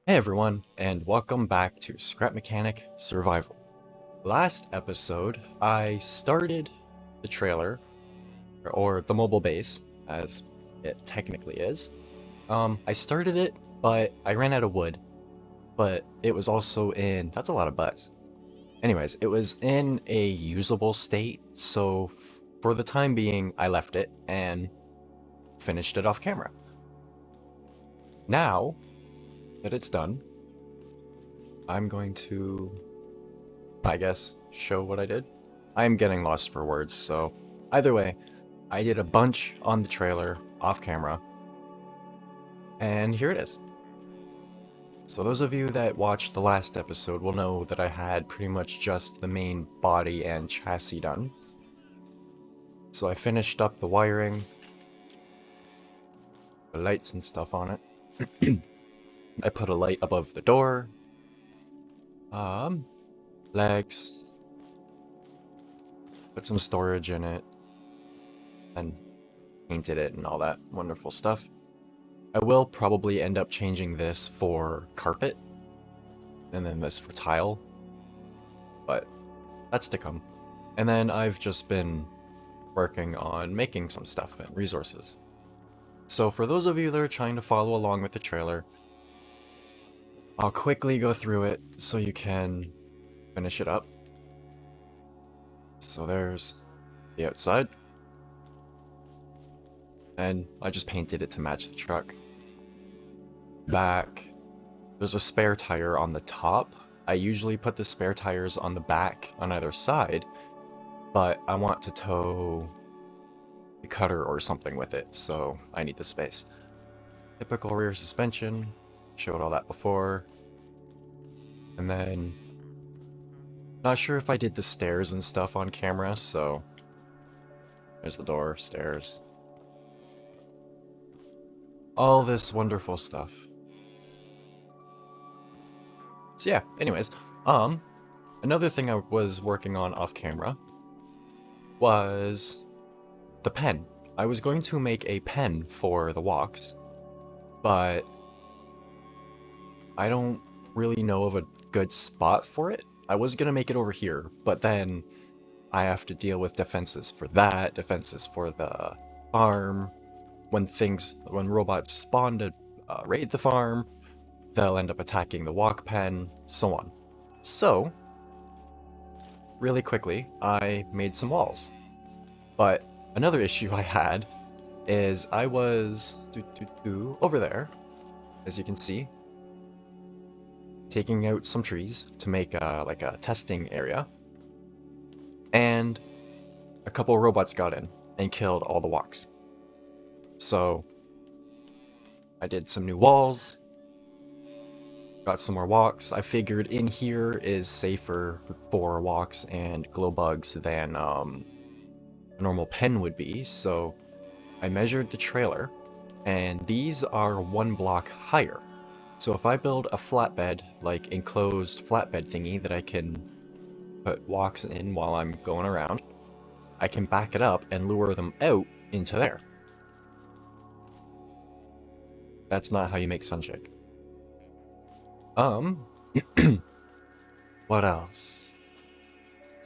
Hey everyone, and welcome back to Scrap Mechanic Survival. Last episode, I started the trailer, or the mobile base, as it technically is. I started it, but I ran out of wood. But it was also in... that's a lot of butts. Anyways, it was in a usable state, so for the time being, I left it and finished it off camera. Now that it's done, I'm going to, I guess, show what I did. I'm getting lost for words, so either way, I did a bunch on the trailer off camera, and here it is. So those of you that watched the last episode will know that I had pretty much just the main body and chassis done. So I finished up the wiring, the lights and stuff on it. I put a light above the door, legs, put some storage in it, and painted it and all that wonderful stuff. I will probably end up changing this for carpet, and then this for tile, but that's to come. And then I've just been working on making some stuff and resources. So for those of you that are trying to follow along with the trailer, I'll quickly go through it so you can finish it up. So there's the outside, and I just painted it to match the truck. Back, there's a spare tire on the top. I usually put the spare tires on the back on either side, but I want to tow the cutter or something with it, so I need the space. Typical rear suspension, showed all that before. And then, not sure if I did the stairs and stuff on camera, so there's the door, stairs. All this wonderful stuff. So yeah, anyways, another thing I was working on off camera was the pen. I was going to make a pen for the walks, but I don't really know of a good spot for it. I was gonna make it over here, but then I have to deal with defenses for that, defenses for the farm. When robots spawn to raid the farm, they'll end up attacking the walk pen, so on. So, really quickly, I made some walls. But another issue I had is I was over there, as you can see, taking out some trees to make like a testing area, and a couple of robots got in and killed all the walks. So I did some new walls, got some more walks. I figured in here is safer for walks and glow bugs than a normal pen would be, so I measured the trailer, and these are 1 block higher. So if I build a flatbed, like enclosed flatbed thingy that I can put walks in while I'm going around, I can back it up and lure them out into there. That's not how you make sunshake. What else?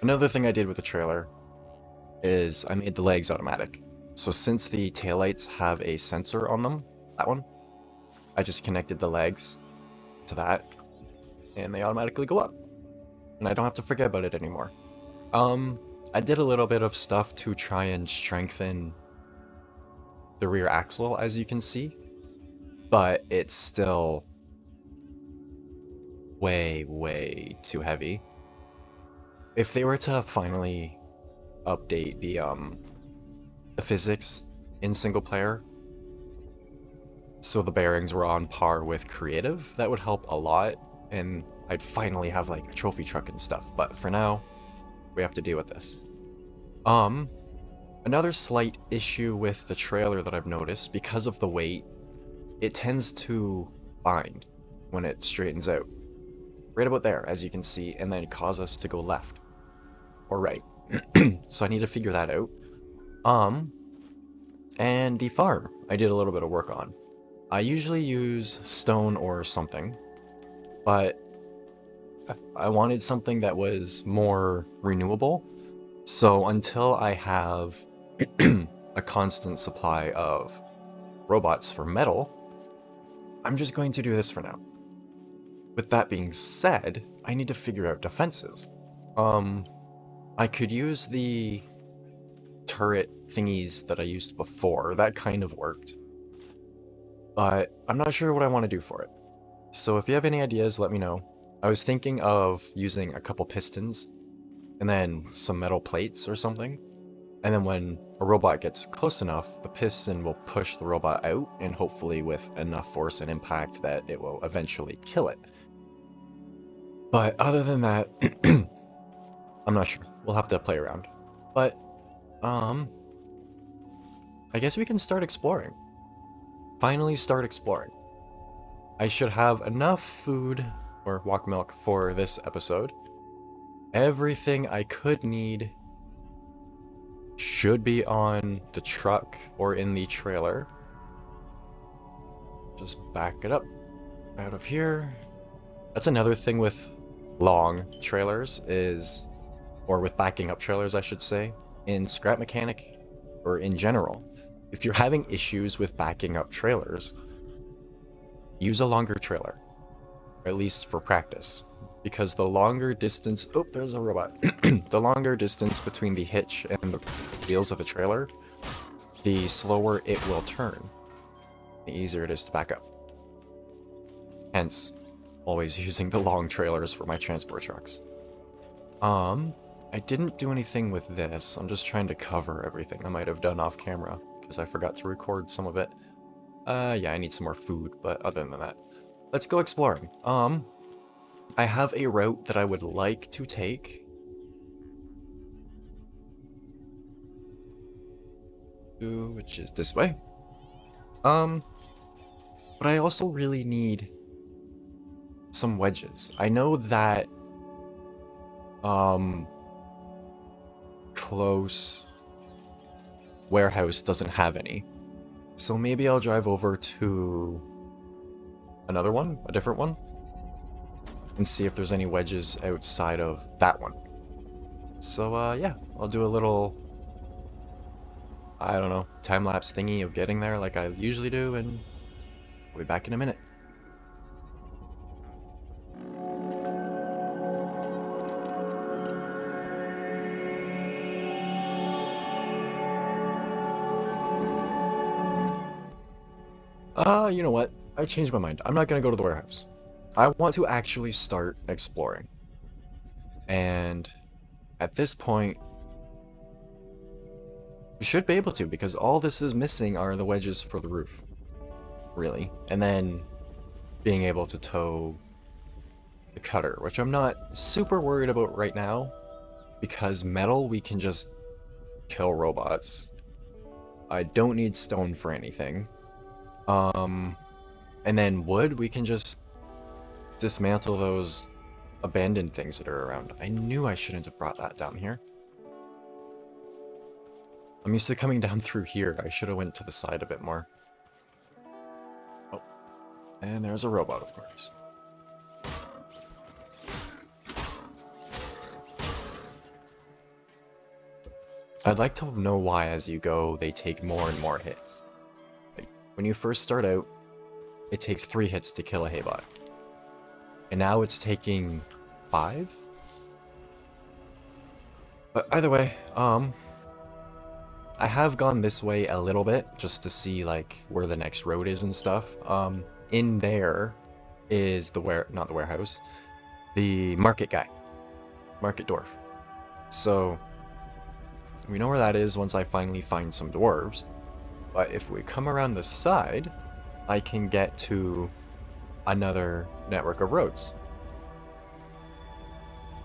Another thing I did with the trailer is I made the legs automatic. So since the taillights have a sensor on them, that one, I just connected the legs to that, and they automatically go up. And I don't have to forget about it anymore. I did a little bit of stuff to try and strengthen the rear axle, as you can see, but it's still way too heavy. If they were to finally update the physics in single player, so the bearings were on par with creative, that would help a lot, and I'd finally have like a trophy truck and stuff. But for now, we have to deal with this. Another slight issue with the trailer that I've noticed, because of the weight, it tends to bind when it straightens out. Right about there, as you can see, and then cause us to go left or right. So I need to figure that out. And the farm, I did a little bit of work on. I usually use stone or something, but I wanted something that was more renewable. So until I have a constant supply of robots for metal, I'm just going to do this for now. With that being said, I need to figure out defenses. I could use the turret thingies that I used before. That kind of worked. But I'm not sure what I want to do for it. So if you have any ideas, let me know. I was thinking of using a couple pistons and then some metal plates or something. And then when a robot gets close enough, the piston will push the robot out, and hopefully with enough force and impact that it will eventually kill it. But other than that, I'm not sure. We'll have to play around. But, I guess we can start exploring. Finally start exploring. I should have enough food, or walk milk, for this episode. Everything I could need should be on the truck or in the trailer. Just back it up out of here. That's another thing with long trailers is, or with backing up trailers I should say, in scrap mechanic or in general, if you're having issues with backing up trailers, use a longer trailer, or at least for practice. Because the longer distance, oh, there's a robot. The longer distance between the hitch and the wheels of the trailer, the slower it will turn, the easier it is to back up. Hence, always using the long trailers for my transport trucks. I didn't do anything with this. I'm just trying to cover everything I might have done off camera, because I forgot to record some of it. Yeah, I need some more food, but other than that, let's go exploring. I have a route that I would like to take. Which is this way. But I also really need some wedges. I know that close warehouse doesn't have any. So maybe I'll drive over to another one, a different one, and see if there's any wedges outside of that one. So, yeah, I'll do a little, I don't know, time-lapse thingy of getting there like I usually do, and I'll be back in a minute. You know what? I changed my mind. I'm not gonna go to the warehouse. I want to actually start exploring. And at this point, we should be able to, because all this is missing are the wedges for the roof. Really. And then being able to tow the cutter, which I'm not super worried about right now, because metal, we can just kill robots. I don't need stone for anything. And then wood, we can just dismantle those abandoned things that are around. I knew I shouldn't have brought that down here. I'm used to coming down through here. I should have went to the side a bit more. Oh, and there's a robot, of course. I'd like to know why as you go, they take more and more hits. Like, when you first start out, it takes 3 hits to kill a haybot. And now it's taking 5? But either way, I have gone this way a little bit, just to see, like, where the next road is and stuff. In there is the not the warehouse, the market guy. Market dwarf. So, we know where that is once I finally find some dwarves. But if we come around the side, I can get to another network of roads.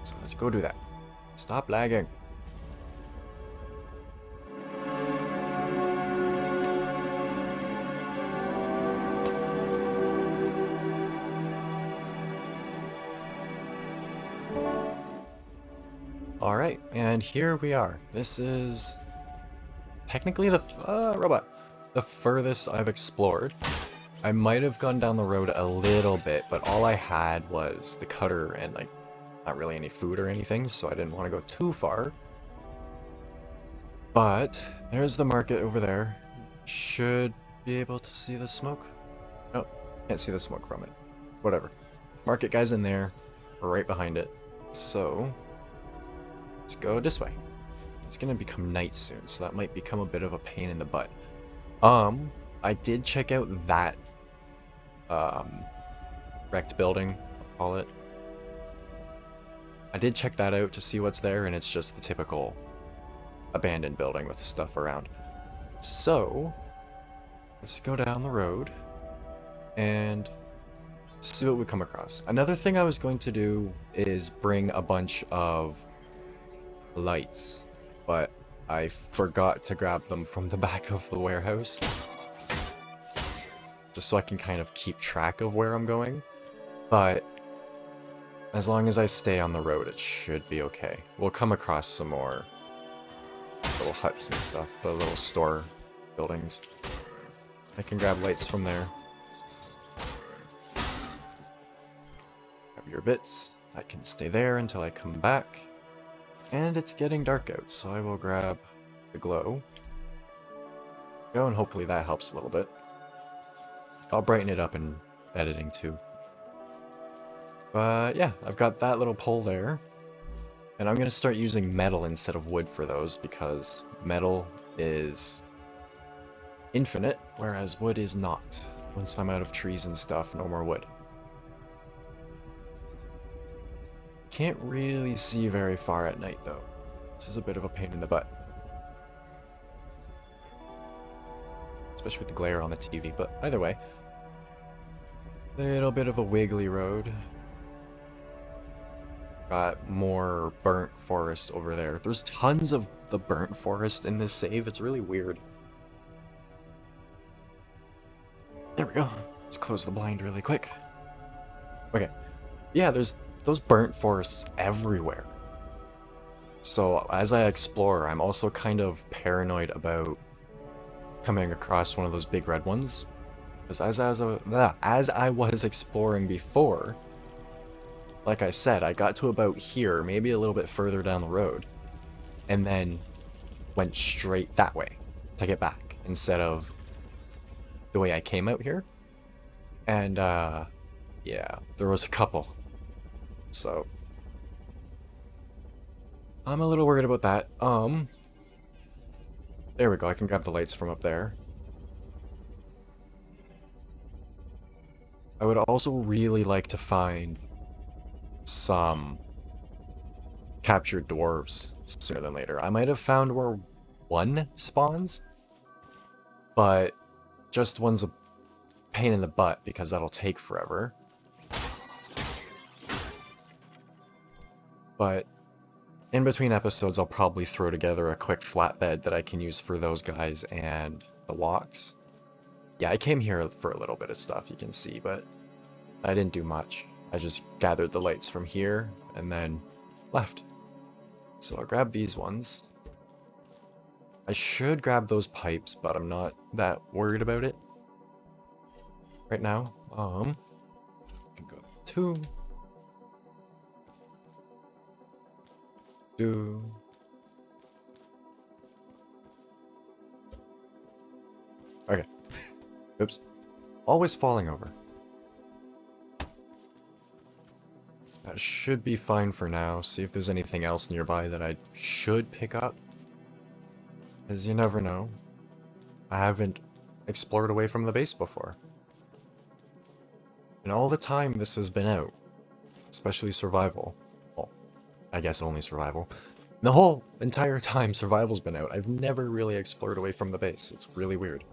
So let's go do that. Stop lagging. Alright, and here we are. This is technically the robot. The furthest I've explored. I might have gone down the road a little bit, but all I had was the cutter and like not really any food or anything, so I didn't want to go too far. But there's the market over there. Should be able to see the smoke. Nope, can't see the smoke from it. Whatever. Market guy's in there. We're right behind it. So let's go this way. It's gonna become night soon, so that might become a bit of a pain in the butt. I did check out that wrecked building, I'll call it. I did check that out to see what's there, and it's just the typical abandoned building with stuff around. So let's go down the road and see what we come across. Another thing I was going to do is bring a bunch of lights, but I forgot to grab them from the back of the warehouse. Just so I can kind of keep track of where I'm going. But as long as I stay on the road, it should be okay. We'll come across some more little huts and stuff, the little store buildings. I can grab lights from there. Grab your bits. I can stay there until I come back. And it's getting dark out, so I will grab the glow. Go, and hopefully that helps a little bit. I'll brighten it up in editing too. But yeah, I've got that little pole there. And I'm going to start using metal instead of wood for those, because metal is infinite, whereas wood is not. Once I'm out of trees and stuff, no more wood. Can't really see very far at night though. This is a bit of a pain in the butt. Especially with the glare on the TV, but either way. Little bit of a wiggly road. Got more burnt forest over there. There's tons of the burnt forest in this save. It's really weird. There we go. Let's close the blind really quick. Okay. Yeah, there's those burnt forests everywhere. So as I explore, I'm also kind of paranoid about coming across one of those big red ones. Because as I was exploring before, like I said, I got to about here, maybe a little bit further down the road, and then went straight that way to get back, instead of the way I came out here. And, yeah, there was a couple. So, I'm a little worried about that. There we go, I can grab the lights from up there. I would also really like to find some captured dwarves sooner than later. I might have found where one spawns, but just one's a pain in the butt because that'll take forever. But in between episodes, I'll probably throw together a quick flatbed that I can use for those guys and the walks. Yeah, I came here for a little bit of stuff, you can see, but I didn't do much. I just gathered the lights from here and then left. So I'll grab these ones. I should grab those pipes, but I'm not that worried about it right now. I can go 2. Okay. Oops. Always falling over. That should be fine for now. See if there's anything else nearby that I should pick up. Because you never know. I haven't explored away from the base before. And all the time this has been out, especially survival. Well, I guess only survival. The whole entire time survival's been out, I've never really explored away from the base. It's really weird.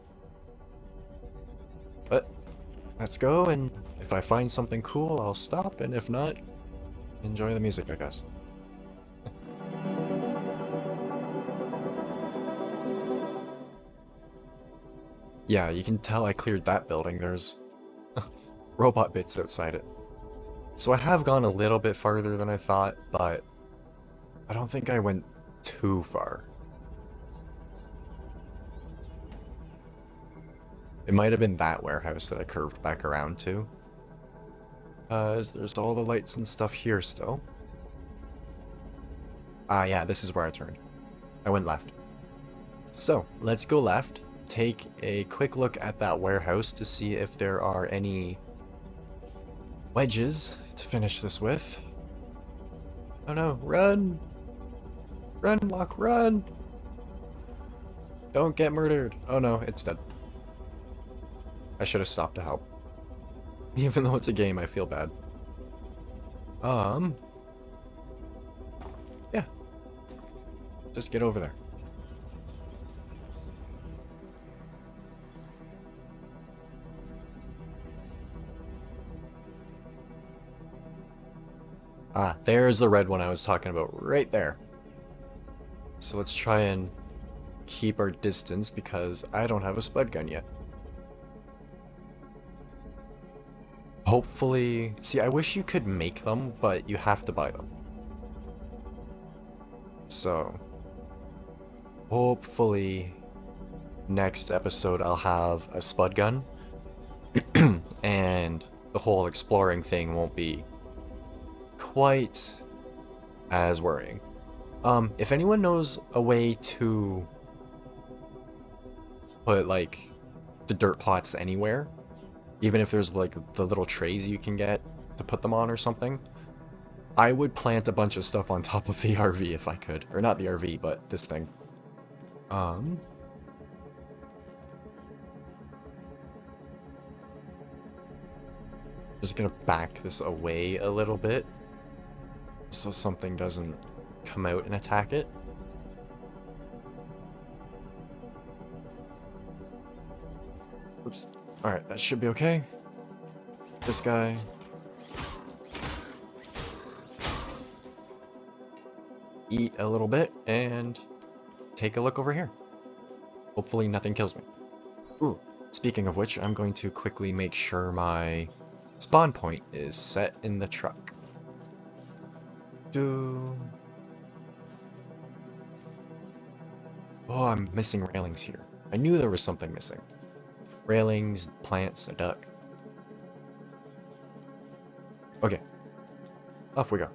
But let's go, and if I find something cool, I'll stop, and if not, enjoy the music, I guess. Yeah, you can tell I cleared that building. There's robot bits outside it. So I have gone a little bit farther than I thought, but I don't think I went too far. It might have been that warehouse that I curved back around to. There's all the lights and stuff here still. Ah, yeah, this is where I turned. I went left. So, let's go left, take a quick look at that warehouse to see if there are any wedges to finish this with. Oh no, run! Run, walk, run! Don't get murdered. Oh no, it's dead. I should have stopped to help. Even though it's a game, I feel bad. Yeah. Just get over there. Ah, there's the red one I was talking about, right there. So let's try and keep our distance because I don't have a spud gun yet. Hopefully... See, I wish you could make them, but you have to buy them. So... hopefully... next episode I'll have a spud gun. And the whole exploring thing won't be quite as worrying. If anyone knows a way to put, like, the dirt plots anywhere, even if there's, like, the little trays you can get to put them on or something, I would plant a bunch of stuff on top of the RV if I could. Or not the RV, but this thing. Just gonna back this away a little bit so something doesn't come out and attack it. Oops. Alright, that should be okay. This guy. Eat a little bit and take a look over here. Hopefully nothing kills me. Ooh, speaking of which, I'm going to quickly make sure my spawn point is set in the truck. Oh, I'm missing railings here. I knew there was something missing. Railings, plants, a duck. Okay. Off we go.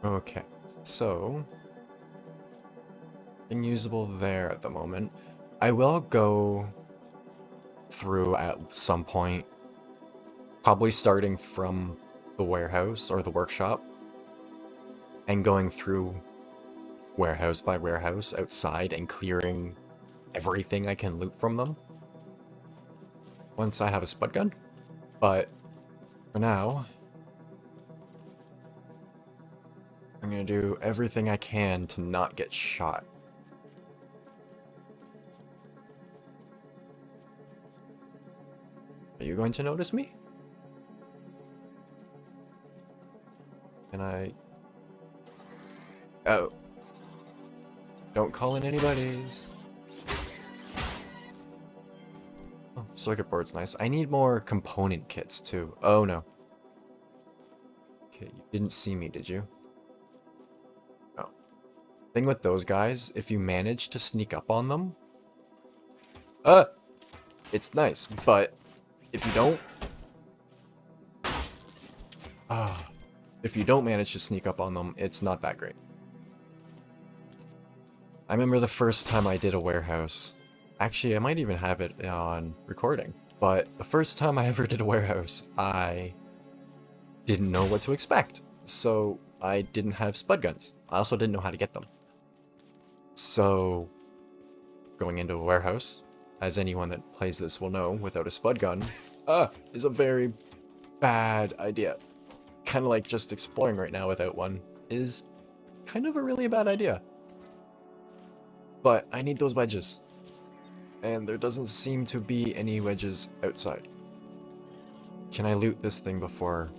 Okay, so... nothing usable there at the moment. I will go through at some point, probably starting from the warehouse or the workshop, and going through warehouse by warehouse outside and clearing everything I can loot from them once I have a spud gun. But for now, I'm gonna do everything I can to not get shot. Are you going to notice me? Can I... oh. Don't call in any buddies. Oh, circuit board's nice. I need more component kits too. Oh no. Okay, you didn't see me, did you? No. Thing with those guys, if you manage to sneak up on them... it's nice, but if you don't... if you don't manage to sneak up on them, it's not that great. I remember the first time I did a warehouse. Actually, I might even have it on recording. But the first time I ever did a warehouse, I didn't know what to expect. So I didn't have spud guns. I also didn't know how to get them. So going into a warehouse, as anyone that plays this will know, without a spud gun, is a very bad idea. Kind of like just exploring right now without one is kind of a really bad idea. But I need those wedges. And there doesn't seem to be any wedges outside. Can I loot this thing before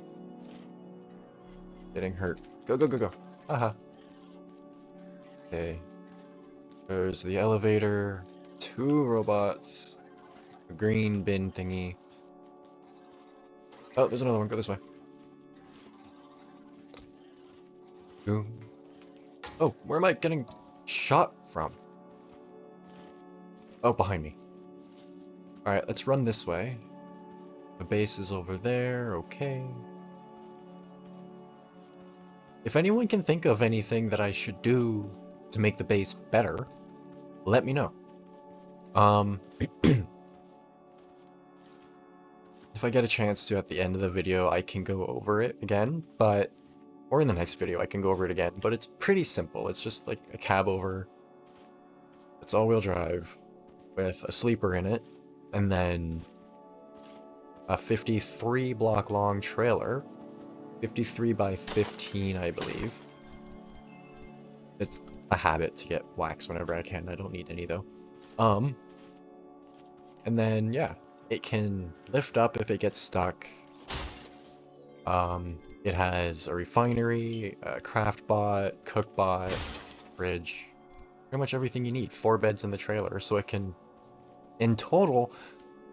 getting hurt? Go, go, go, go. Haha. Okay. There's the elevator. 2 robots. A green bin thingy. Oh, there's another one. Go this way. Boom. Oh, where am I getting shot from? Oh, behind me. Alright, let's run this way. The base is over there, okay. If anyone can think of anything that I should do to make the base better, let me know. If I get a chance to at the end of the video, I can go over it again, or in the next video, I can go over it again, but it's pretty simple. It's just like a cab over. It's all-wheel drive with a sleeper in it, and then a 53 block long trailer, 53 by 15, I believe. It's a habit to get wax whenever I can. I don't need any though. And then yeah, it can lift up if it gets stuck. It has a refinery, a craft bot, cook bot, fridge, pretty much everything you need. 4 beds in the trailer, so it can, in total,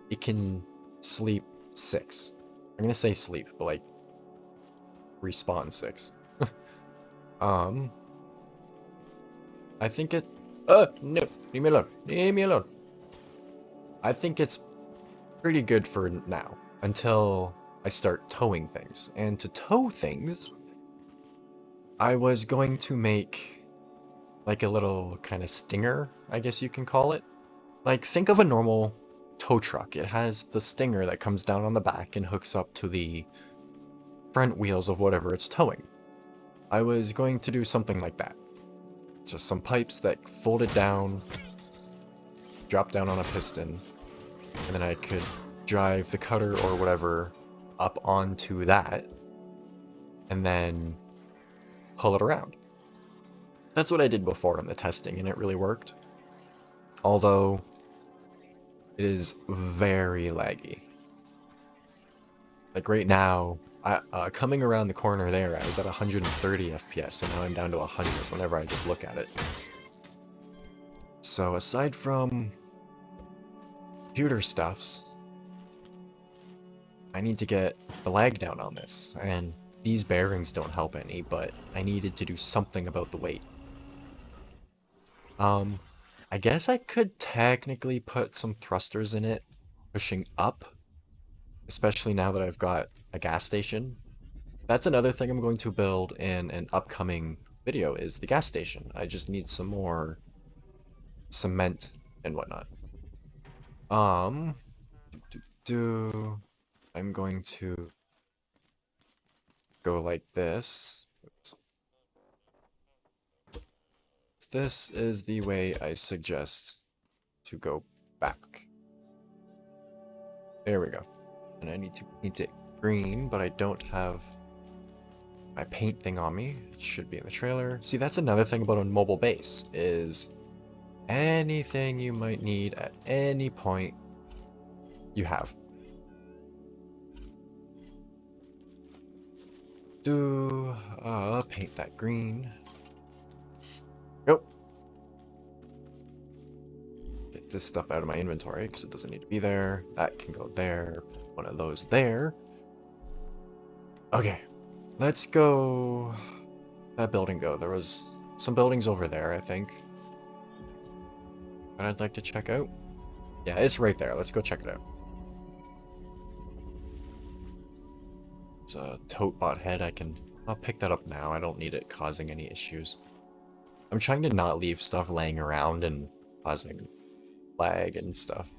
it can sleep 6. I'm gonna say sleep, but like respawn 6. I think it. No, leave me alone. Leave me alone. I think it's pretty good for now until I start towing things. And to tow things, I was going to make like a little kind of stinger, I guess you can call it. Like, think of a normal tow truck. It has the stinger that comes down on the back and hooks up to the front wheels of whatever it's towing. I was going to do something like that. Just some pipes that folded down, drop down on a piston, and then I could drive the cutter or whatever up onto that, and then pull it around. That's what I did before in the testing, and it really worked. Although, it is very laggy. Like right now, coming around the corner there, I was at 130 FPS, and now I'm down to 100 whenever I just look at it. So aside from computer stuffs, I need to get the lag down on this, and these bearings don't help any, but I needed to do something about the weight. I guess I could technically put some thrusters in it, pushing up, especially now that I've got a gas station. That's another thing I'm going to build in an upcoming video, is the gas station. I just need some more cement and whatnot. I'm going to go like this. Oops. This is the way I suggest to go back. There we go. And I need to paint it green, but I don't have my paint thing on me. It should be in the trailer. See, that's another thing about a mobile base, is anything you might need at any point, you have. Paint that green. Go. Get this stuff out of my inventory because it doesn't need to be there. That can go there. One of those there. Okay, let's go. That building go. There was some buildings over there, I think, that I'd like to check out. Yeah, it's right there. Let's go check it out. It's a tote bot head. I'll pick that up now. I don't need it causing any issues. I'm trying to not leave stuff laying around and causing lag and stuff,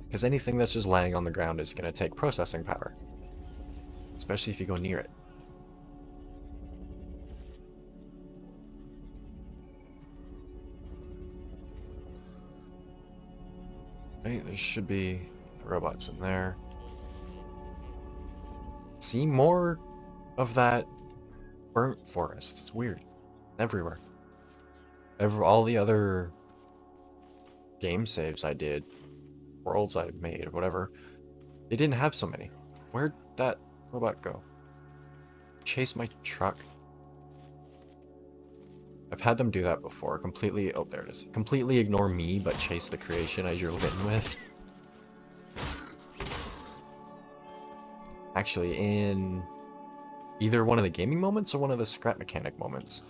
because anything that's just laying on the ground is going to take processing power, especially if you go near it. Right, there should be robots in there. See, more of that burnt forest. It's weird. Everywhere. All the other game saves I did, worlds I made, whatever, they didn't have so many. Where'd that robot go? Chase my truck? I've had them do that before. Completely, oh, there it is. Completely ignore me, but chase the creation I drove in with. Actually, in either one of the gaming moments or one of the scrap mechanic moments.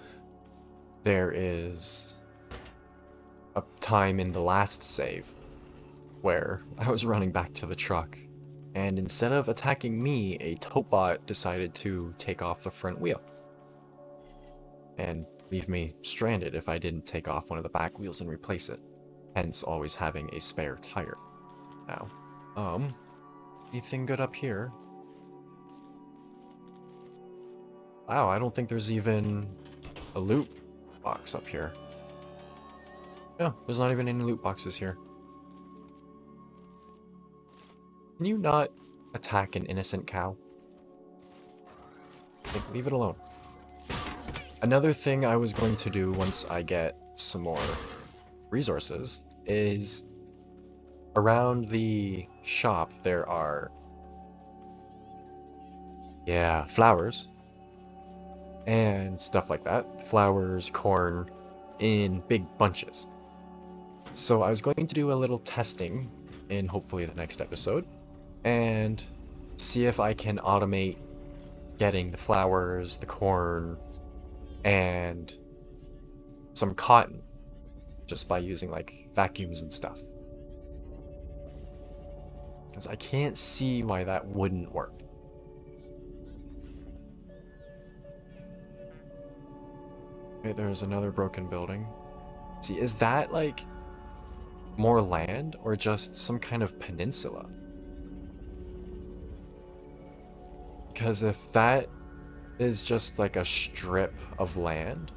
There is a time in the last save where I was running back to the truck, and instead of attacking me, a Topbot decided to take off the front wheel and leave me stranded if I didn't take off one of the back wheels and replace it, hence always having a spare tire. Now, anything good up here? Wow, I don't think there's even a loot box up here. No, there's not even any loot boxes here. Can you not attack an innocent cow? Like, leave it alone. Another thing I was going to do once I get some more resources is around the shop there are, yeah, flowers and stuff like that. Flowers, corn, in big bunches. So I was going to do a little testing in hopefully the next episode and see if I can automate getting the flowers, the corn, and some cotton just by using like vacuums and stuff. Because I can't see why that wouldn't work. Okay, there's another broken building. See, is that like more land or just some kind of peninsula? Because if that is just like a strip of land,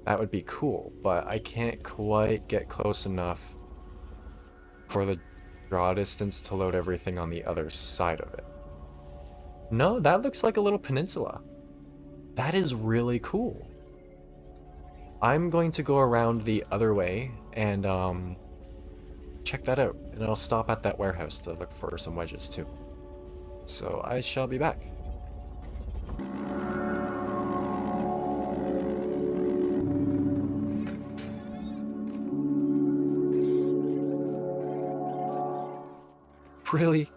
that would be cool, but I can't quite get close enough for the draw distance to load everything on the other side of it. No, that looks like a little peninsula. That is really cool. I'm going to go around the other way and check that out, and I'll stop at that warehouse to look for some wedges too. So I shall be back. Really?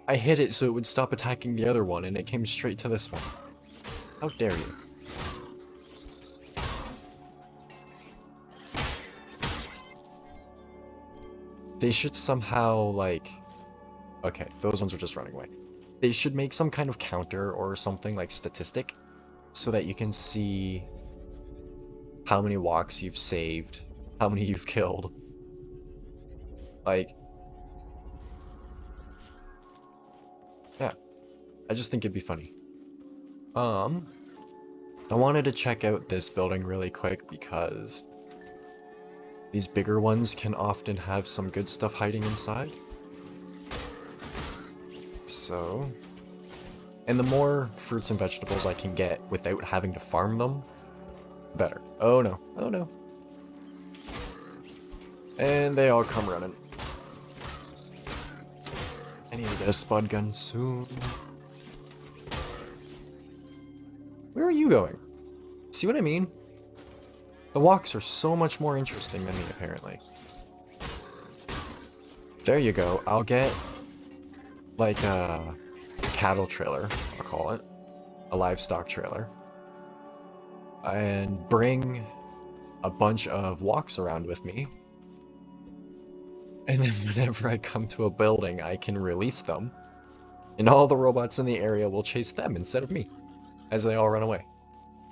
I hit it so it would stop attacking the other one, and it came straight to this one. How dare you? They should somehow, like... Okay, those ones are just running away. They should make some kind of counter or something, like statistic, so that you can see how many walks you've saved, how many you've killed. Like... Yeah. I just think it'd be funny. I wanted to check out this building really quick because these bigger ones can often have some good stuff hiding inside. So, and the more fruits and vegetables I can get without having to farm them, better. Oh no, oh no. And they all come running. I need to get a spud gun soon. Where are you going? See what I mean? The walks are so much more interesting than me, apparently. There you go. I'll get, like, a cattle trailer, I'll call it. A livestock trailer. And bring a bunch of walks around with me. And then whenever I come to a building, I can release them. And all the robots in the area will chase them instead of me, as they all run away.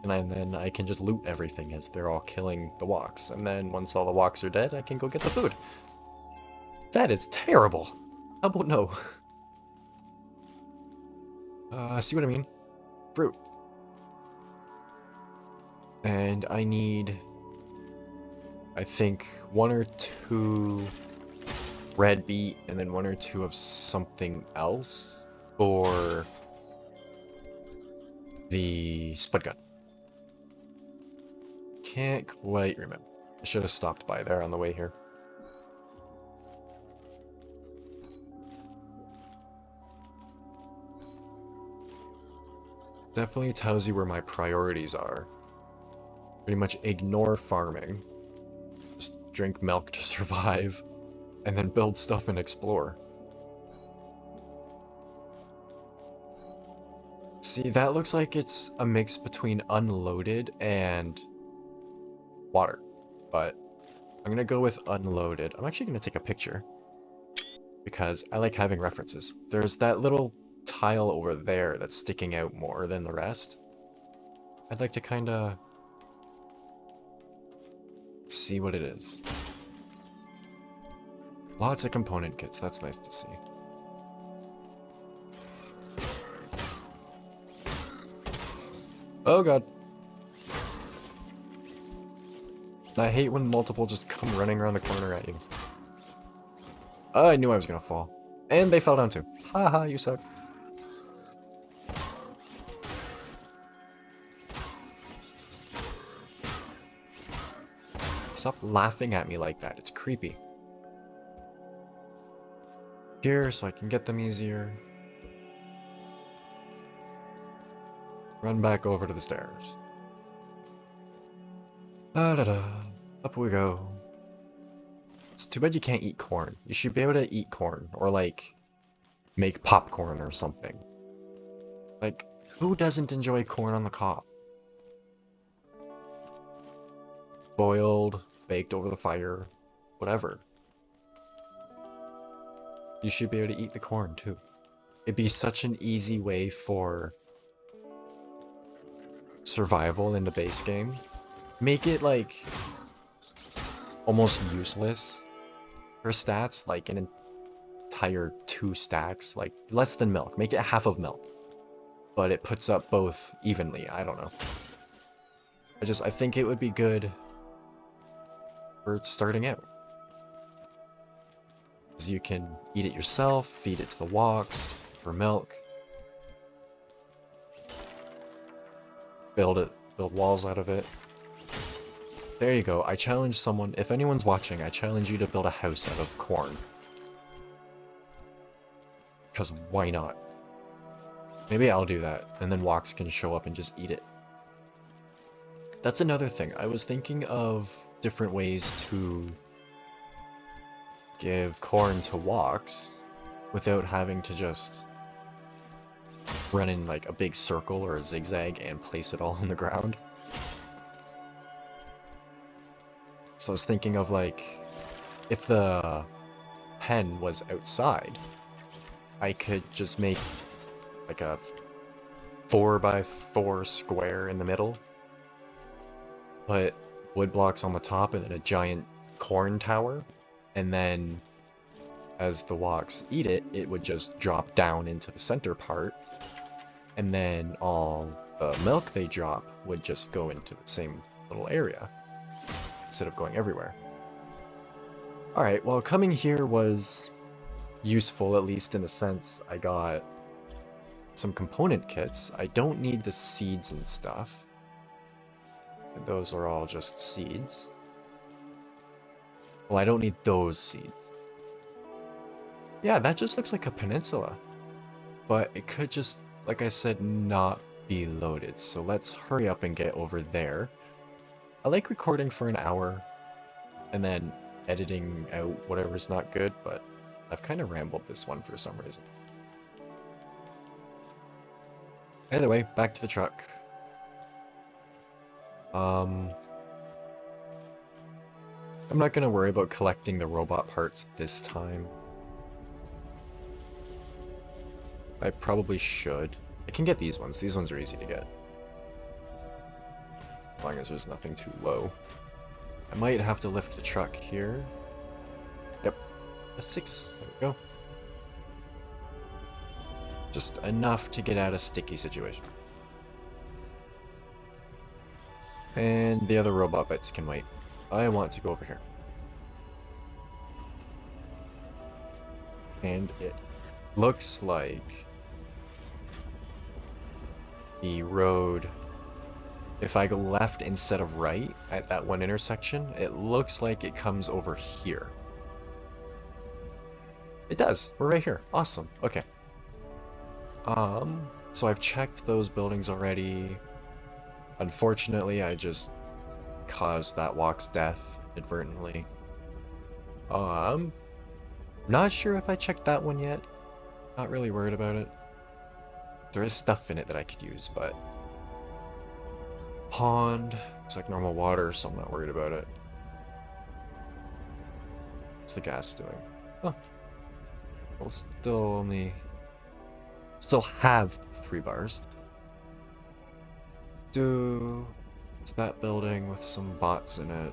And then I can just loot everything as they're all killing the walks. And then once all the walks are dead, I can go get the food. That is terrible. How about no? See what I mean? Fruit. And I need, I think, 1 or 2 red beet and then 1 or 2 of something else for the spud gun. Can't quite remember. I should have stopped by there on the way here. Definitely tells you where my priorities are. Pretty much ignore farming. Just drink milk to survive. And then build stuff and explore. See, that looks like it's a mix between unloaded and water, but I'm gonna go with unloaded. I'm actually gonna take a picture because I like having references. There's that little tile over there that's sticking out more than the rest. I'd like to kind of see what it is. Lots of component kits, that's nice to see. Oh god. I hate when multiple just come running around the corner at you. Oh, I knew I was gonna fall. And they fell down too. Haha, you suck. Stop laughing at me like that, it's creepy. Here, so I can get them easier. Run back over to the stairs. Da-da-da. Up we go. It's too bad you can't eat corn. You should be able to eat corn, or like, make popcorn or something. Like, who doesn't enjoy corn on the cob? Boiled, baked over the fire, whatever. You should be able to eat the corn too. It'd be such an easy way for survival in the base game. Make it like almost useless for stats, like an entire 2 stacks, like less than milk. Make it half of milk, but it puts up both evenly. I don't know. I think it would be good for starting out. Because you can eat it yourself, feed it to the walks for milk. Build walls out of it. There you go. I challenge someone, if anyone's watching, I challenge you to build a house out of corn. Because why not? Maybe I'll do that, and then walks can show up and just eat it. That's another thing. I was thinking of different ways to give corn to walks without having to just run in like a big circle or a zigzag and place it all on the ground. So I was thinking of like, if the pen was outside, I could just make like a 4x4 square in the middle, put wood blocks on the top and then a giant corn tower, and then as the walks eat it, it would just drop down into the center part, and then all the milk they drop would just go into the same little area instead of going everywhere. Alright, well, coming here was useful, at least in the sense I got some component kits. I don't need the seeds and stuff. Those are all just seeds. Well, I don't need those seeds. Yeah, that just looks like a peninsula. But it could just, like I said, not be loaded. So let's hurry up and get over there. I like recording for an hour and then editing out whatever's not good, but I've kind of rambled this one for some reason. Either way, back to the truck. I'm not gonna worry about collecting the robot parts this time. I probably should. I can get these ones. These ones are easy to get. As long as there's nothing too low. I might have to lift the truck here. Yep. A 6. There we go. Just enough to get out of sticky situation. And the other robot bits can wait. I want to go over here. And it looks like the road, if I go left instead of right at that one intersection, it looks like it comes over here. It does. We're right here. Awesome. Okay. So I've checked those buildings already. Unfortunately, I just caused that walk's death inadvertently. Not sure if I checked that one yet. Not really worried about it. There is stuff in it that I could use, but... Pond. It's like normal water, so I'm not worried about it. What's the gas doing? Oh. We'll still have 3 bars. Is that building with some bots in it?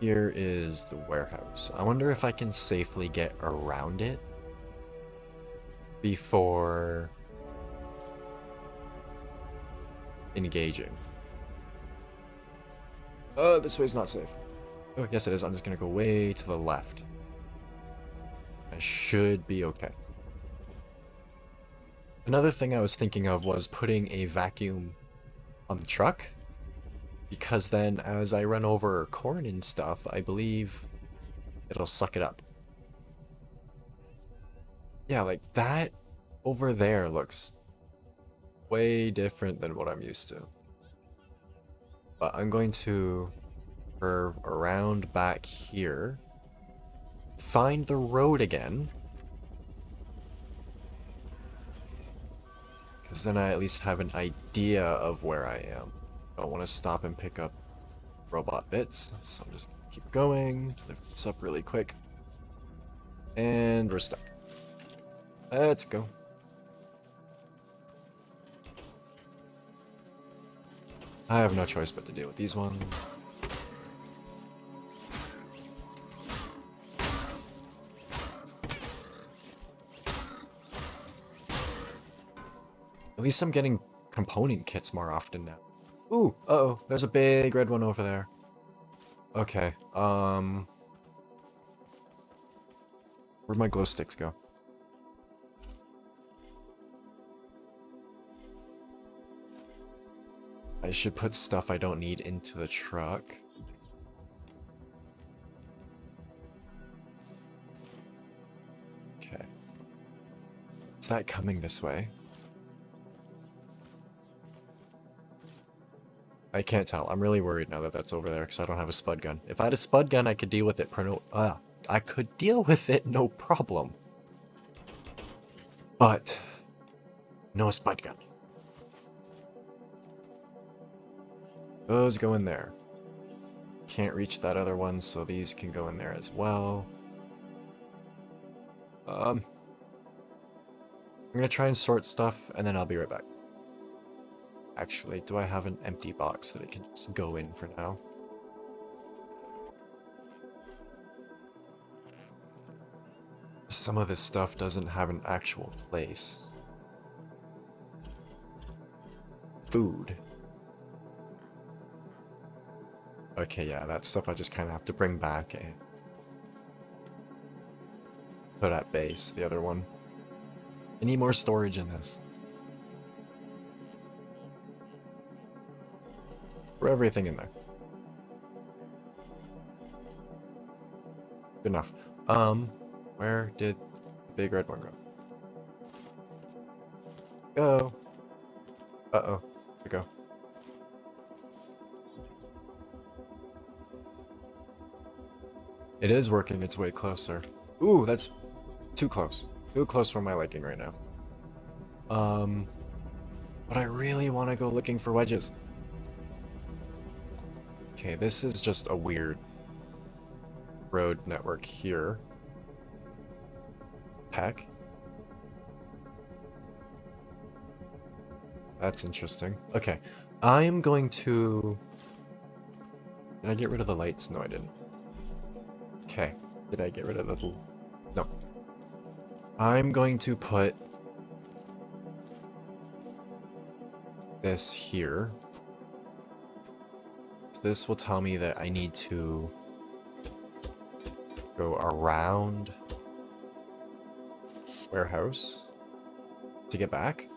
Here is the warehouse. I wonder if I can safely get around it before engaging. Oh, this way's not safe. Oh, yes it is. I'm just gonna go way to the left. I should be okay. Another thing I was thinking of was putting a vacuum on the truck, because then as I run over corn and stuff, I believe it'll suck it up. Yeah, like that over there looks way different than what I'm used to. But I'm going to curve around back here, find the road again, because then I at least have an idea of where I am. I don't want to stop and pick up robot bits, so I'm just gonna keep going, lift this up really quick, and we're stuck. Let's go. I have no choice but to deal with these ones. At least I'm getting component kits more often now. Ooh, uh-oh, there's a big red one over there. Okay, where'd my glow sticks go? I should put stuff I don't need into the truck. Okay. Is that coming this way? I can't tell. I'm really worried now that that's over there because I don't have a spud gun. If I had a spud gun, I could deal with it. I could deal with it, no problem. But no spud gun. Those go in there. Can't reach that other one, so these can go in there as well. I'm gonna try and sort stuff, and then I'll be right back. Actually, do I have an empty box that it can just go in for now? Some of this stuff doesn't have an actual place. Food. Okay, yeah, that stuff I just kind of have to bring back and put at base, the other one. I need more storage in this. Put everything in there. Good enough. Where did the big red one go? Go. Uh-oh. There we go. It is working its way closer. Ooh, that's too close. Too close for my liking right now. But I really want to go looking for wedges. Okay, this is just a weird road network here. Heck. That's interesting. Okay, I'm going to... Did I get rid of the lights? No, I didn't. Okay, did I get rid of the... No. I'm going to put this here. This will tell me that I need to go around warehouse to get back.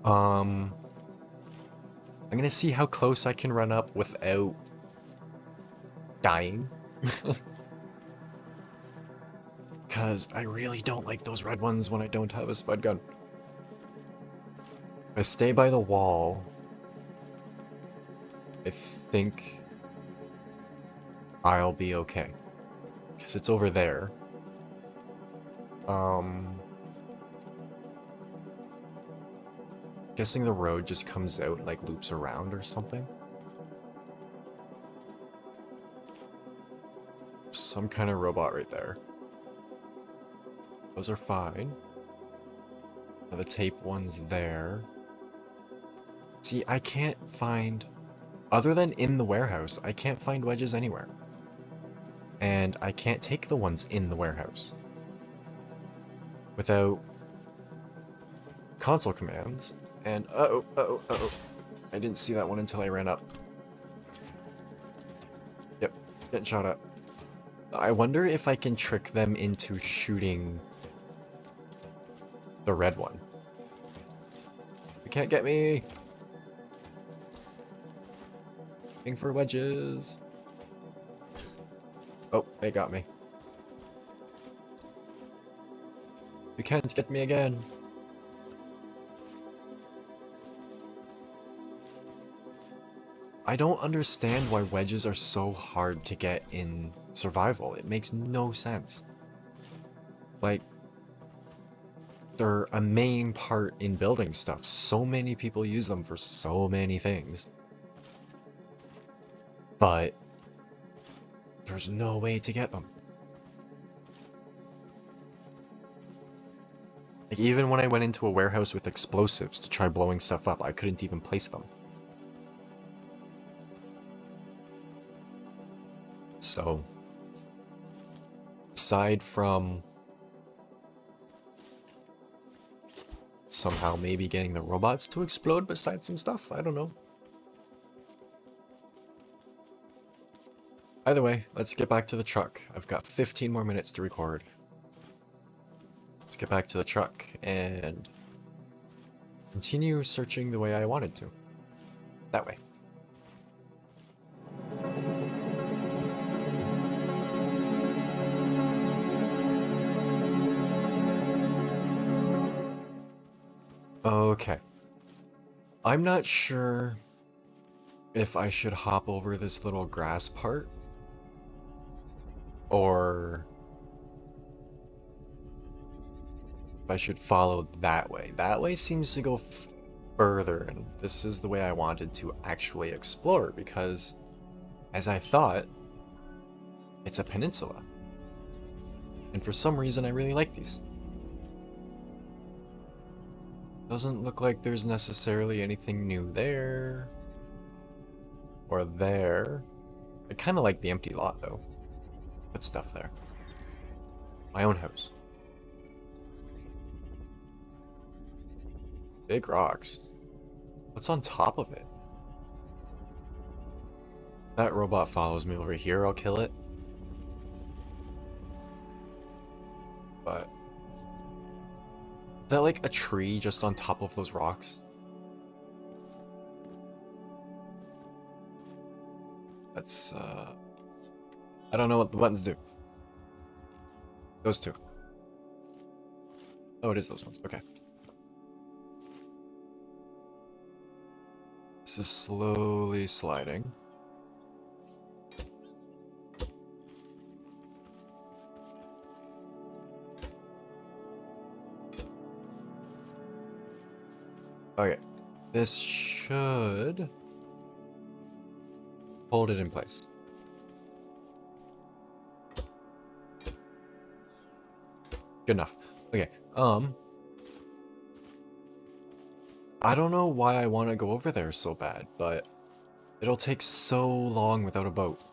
I'm gonna see how close I can run up without dying. Because I really don't like those red ones when I don't have a spud gun. If I stay by the wall, I think I'll be okay. Because it's over there. Guessing the road just comes out, like loops around or something. Some kind of robot right there. Those are fine. Now the tape one's there. See, I can't find, other than in the warehouse, I can't find wedges anywhere. And I can't take the ones in the warehouse without console commands. And uh-oh. I didn't see that one until I ran up. Yep, getting shot at. I wonder if I can trick them into shooting the red one. You can't get me. Looking for wedges. Oh, they got me. You can't get me again. I don't understand why wedges are so hard to get in survival. It makes no sense. Like, they're a main part in building stuff. So many people use them for so many things. But there's no way to get them. Like, even when I went into a warehouse with explosives to try blowing stuff up, I couldn't even place them. So, aside from somehow maybe getting the robots to explode besides some stuff, I don't know. Either way, let's get back to the truck. I've got 15 more minutes to record. Let's get back to the truck and continue searching the way I wanted to. That way. Okay. I'm not sure if I should hop over this little grass part or if I should follow that way. That way seems to go further, and this is the way I wanted to actually explore because, as I thought, it's a peninsula. And for some reason I really like these. Doesn't look like there's necessarily anything new there. Or there. I kind of like the empty lot though. Put stuff there. My own house. Big rocks. What's on top of it? That robot follows me over here, I'll kill it. But is that like a tree just on top of those rocks? That's, I don't know what the buttons do. Those two. Oh, it is those ones. Okay. This is slowly sliding. Okay. This should hold it in place. Good enough. Okay, I don't know why I want to go over there so bad, but it'll take so long without a boat.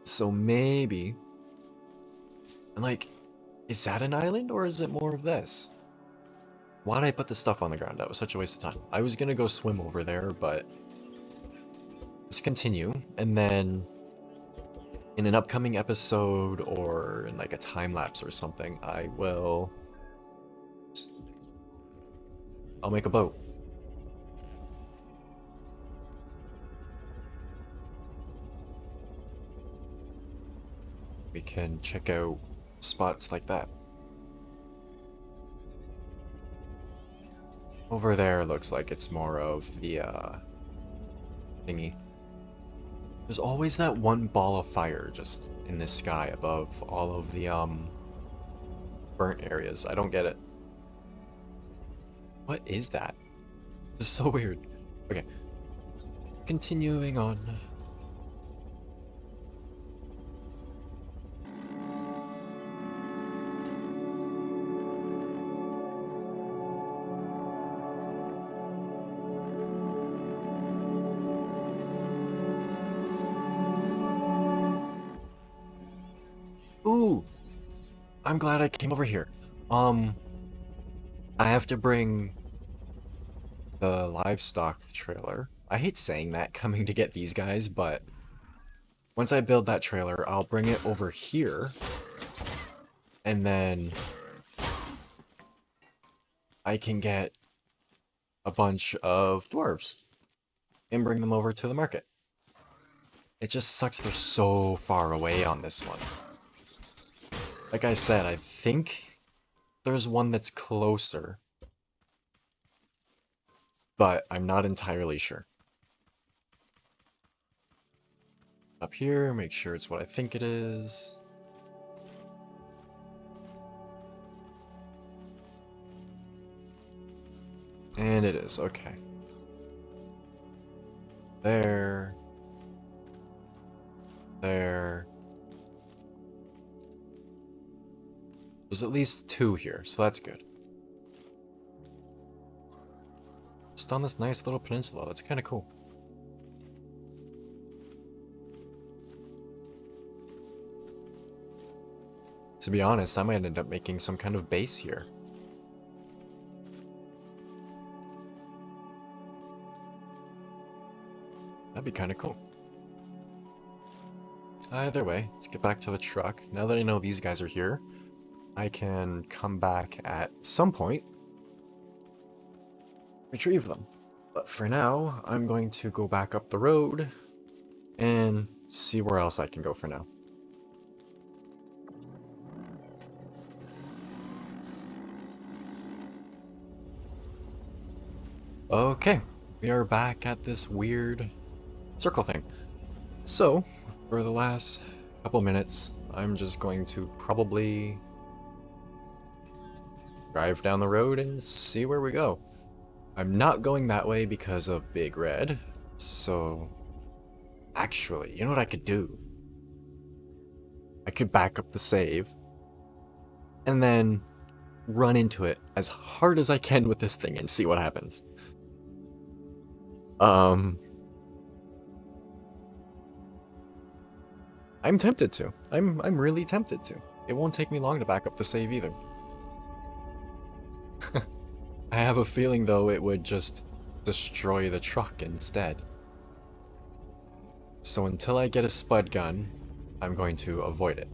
So maybe, and like, is that an island or is it more of this? Why did I put the stuff on the ground? That was such a waste of time. I was gonna go swim over there, but let's continue, and then in an upcoming episode or in like a time lapse or something, I'll make a boat. We can check out spots like that. Over there looks like it's more of the thingy. There's always that one ball of fire just in the sky above all of the burnt areas. I don't get it. What is that? This is so weird. Okay. Continuing on. Ooh! I'm glad I came over here. I have to bring the livestock trailer. I hate saying that, coming to get these guys, but once I build that trailer, I'll bring it over here, and then I can get a bunch of dwarves and bring them over to the market. It just sucks they're so far away on this one. Like I said, I think there's one that's closer, but I'm not entirely sure. Up here, make sure it's what I think it is. And it is, okay. There. There. There's at least 2 here, so that's good. Just on this nice little peninsula, that's kind of cool. To be honest, I might end up making some kind of base here. That'd be kind of cool. Either way, let's get back to the truck. Now that I know these guys are here, I can come back at some point, retrieve them. But for now, I'm going to go back up the road and see where else I can go for now. Okay, we are back at this weird circle thing. So, for the last couple minutes, I'm just going to probably drive down the road and see where we go. I'm not going that way because of Big Red, so actually, you know what I could do? I could back up the save and then run into it as hard as I can with this thing and see what happens. I'm tempted to. I'm really tempted to. It won't take me long to back up the save either. I have a feeling though it would just destroy the truck instead. So until I get a spud gun, I'm going to avoid it.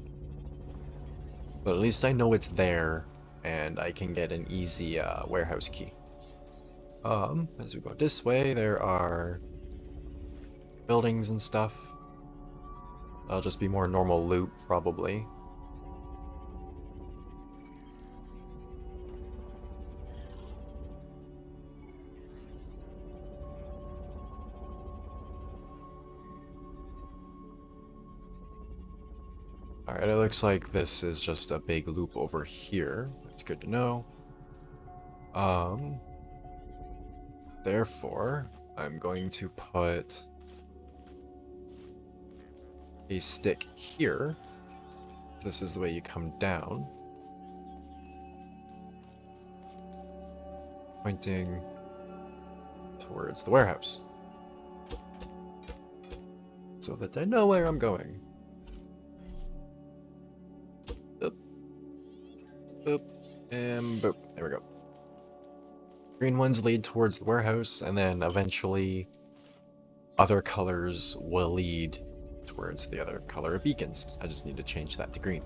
But at least I know it's there and I can get an easy warehouse key. As we go this way, there are buildings and stuff. That'll just be more normal loot, probably. Alright, it looks like this is just a big loop over here. That's good to know. Therefore, I'm going to put a stick here. This is the way you come down. Pointing towards the warehouse. So that I know where I'm going. Boop. Boop. And boop. There we go. Green ones lead towards the warehouse, and then eventually other colors will lead towards the other color of beacons. I just need to change that to green.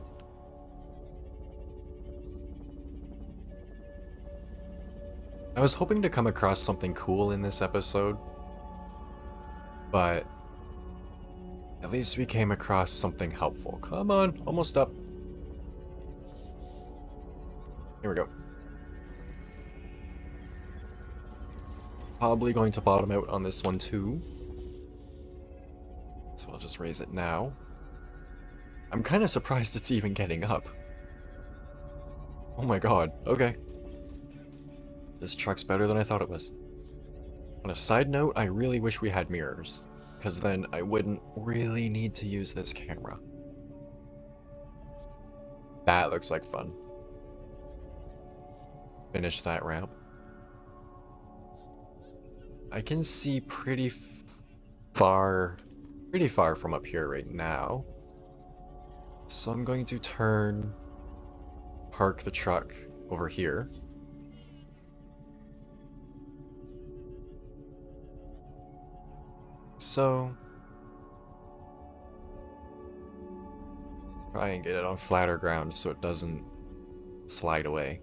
I was hoping to come across something cool in this episode, but at least we came across something helpful. Come on, almost up. Here we go. Probably going to bottom out on this one too. So I'll just raise it now. I'm kind of surprised it's even getting up. Oh my god, okay. This truck's better than I thought it was. On a side note, I really wish we had mirrors, because then I wouldn't really need to use this camera. That looks like fun. Finish that ramp. I can see pretty far from up here right now. So I'm going to park the truck over here. So try and get it on flatter ground so it doesn't slide away.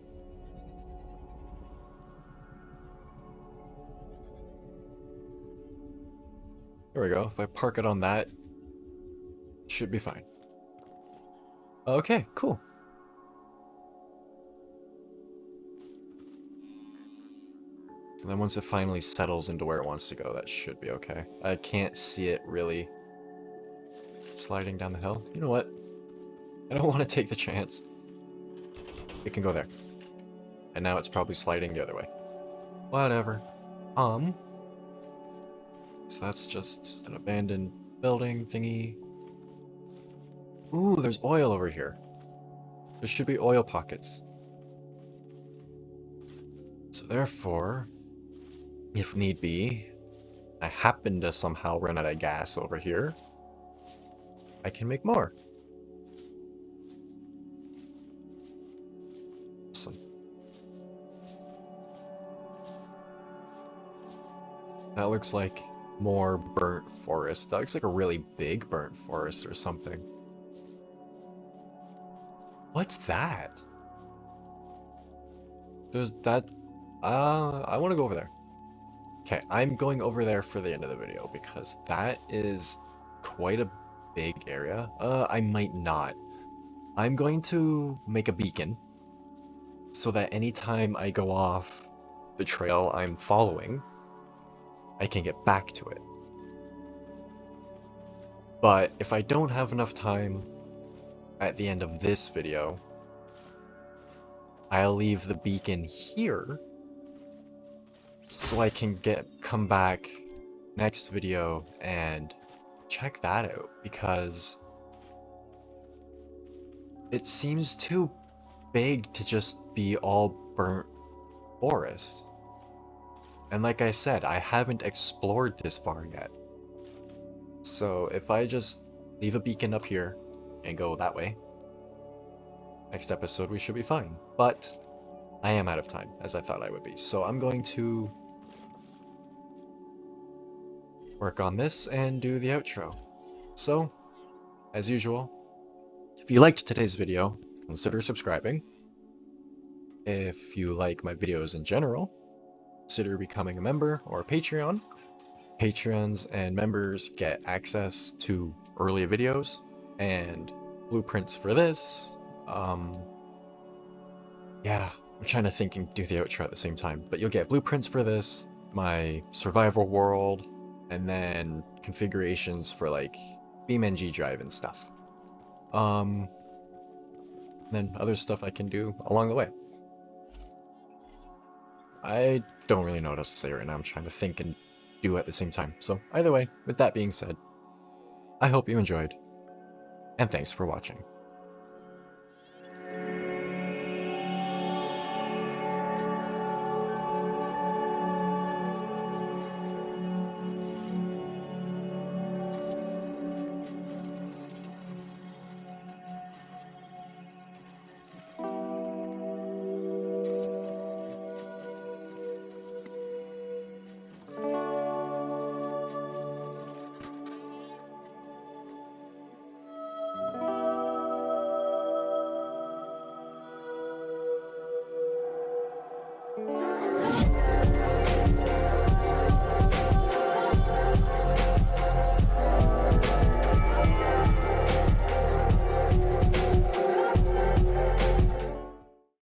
There we go. If I park it on that, it should be fine. Okay, cool. And then once it finally settles into where it wants to go, that should be okay. I can't see it really sliding down the hill. You know what? I don't want to take the chance. It can go there. And now it's probably sliding the other way. Whatever. So that's just an abandoned building thingy. Ooh, there's oil over here. There should be oil pockets. So therefore, if need be, I happen to somehow run out of gas over here, I can make more. Awesome. That looks like more burnt forest. That looks like a really big burnt forest or something. What's that? There's that. I want to go over there. Okay, I'm going over there for the end of the video because that is quite a big area. I might not. I'm going to make a beacon so that anytime I go off the trail I'm following, I can get back to it. But if I don't have enough time at the end of this video, I'll leave the beacon here so I can come back next video and check that out, because it seems too big to just be all burnt forest. And like I said, I haven't explored this far yet. So if I just leave a beacon up here and go that way, next episode we should be fine. But I am out of time, as I thought I would be. So I'm going to work on this and do the outro. So, as usual, if you liked today's video, consider subscribing. If you like my videos in general, consider becoming a member or a Patreon. Patrons and members get access to early videos and blueprints for this. Yeah, I'm trying to think and do the outro at the same time, but you'll get blueprints for this, my survival world, and then configurations for like BeamNG drive and stuff. And then other stuff I can do along the way. I don't really know what else to say right now. I'm trying to think and do at the same time. So either way, with that being said, I hope you enjoyed, and thanks for watching.